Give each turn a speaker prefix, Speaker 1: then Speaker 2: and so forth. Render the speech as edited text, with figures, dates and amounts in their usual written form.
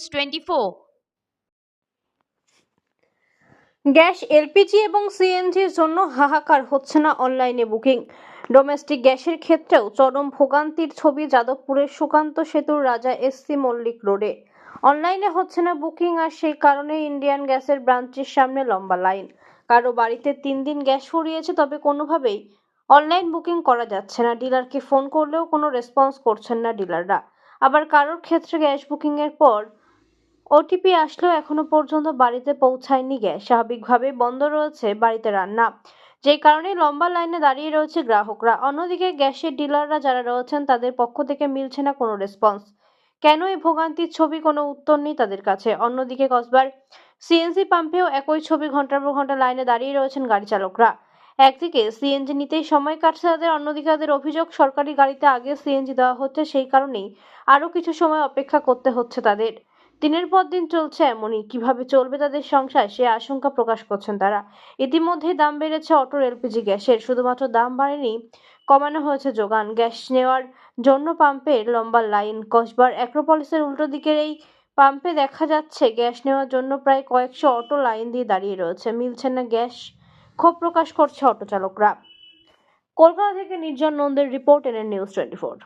Speaker 1: News 24।
Speaker 2: Gas, LPG এবং সিএনজির জন্য হাহাকার হচ্ছে না অনলাইনে বুকিং। ডোমেস্টিক গ্যাসের ক্ষেত্রেও চরম ভোগান্তির ছবি যাদবপুরের সুকান্ত সেতুর রাজা এসসি মল্লিক রোডে। অনলাইনে হচ্ছে না বুকিং, আর সেই কারণে ইন্ডিয়ান গ্যাসের ব্রাঞ্চের সামনে লম্বা লাইন। কারো বাড়িতে 3 দিন গ্যাস ফুরিয়েছে, তবে কোনোভাবেই অনলাইন বুকিং করা যাচ্ছে না। ডিলারকে ফোন করলেও কোনো রেসপন্স করছেন না ডিলাররা। আবার কারোর ক্ষেত্রে গ্যাস বুকিং এর পর ওটিপি আসলেও এখনো পর্যন্ত বাড়িতে পৌঁছায়নি গ্যাস। স্বাভাবিকভাবেই বন্ধ রয়েছে বাড়িতে রান্না, যেই কারণে লম্বা লাইনে দাঁড়িয়ে রয়েছে গ্রাহকরা। অন্যদিকে গ্যাসের ডিলাররা যারা রয়েছেন তাদের পক্ষ থেকে মিলছে না কোনো রেসপন্স। কেন এই ভোগান্তির ছবি, কোনো উত্তর নেই তাদের কাছে। অন্যদিকে কসবার সিএনজি পাম্পেও একই ছবি, ঘন্টার পর ঘন্টা লাইনে দাঁড়িয়ে রয়েছেন গাড়ি চালকরা। একদিকে সিএনজি নিতেই সময় কাটছে তাদের, অন্যদিকে তাদের অভিযোগ সরকারি গাড়িতে আগে সিএনজি দেওয়া হচ্ছে, সেই কারণেই আরো কিছু সময় অপেক্ষা করতে হচ্ছে তাদের। দিনের পর দিন চলছে এমনই, কিভাবে চলবে তাদের সংসার সে আশঙ্কা প্রকাশ করছেন তারা। ইতিমধ্যেই দাম বেড়েছে অটোর এলপিজি গ্যাসের, শুধুমাত্র দাম বাড়েনি, কমানো হয়েছে যোগান। গ্যাস নেওয়ার জন্য পাম্পের লম্বা লাইন। কসবার অ্যাক্রোপলিসের উল্টো দিকের এই পাম্পে দেখা যাচ্ছে গ্যাস নেওয়ার জন্য প্রায় কয়েকশো অটো লাইন দিয়ে দাঁড়িয়ে রয়েছে, মিলছে না গ্যাস। ক্ষোভ প্রকাশ করছে অটো চালকরা। কলকাতা থেকে নির্জন নন্দের রিপোর্ট, NN News 24।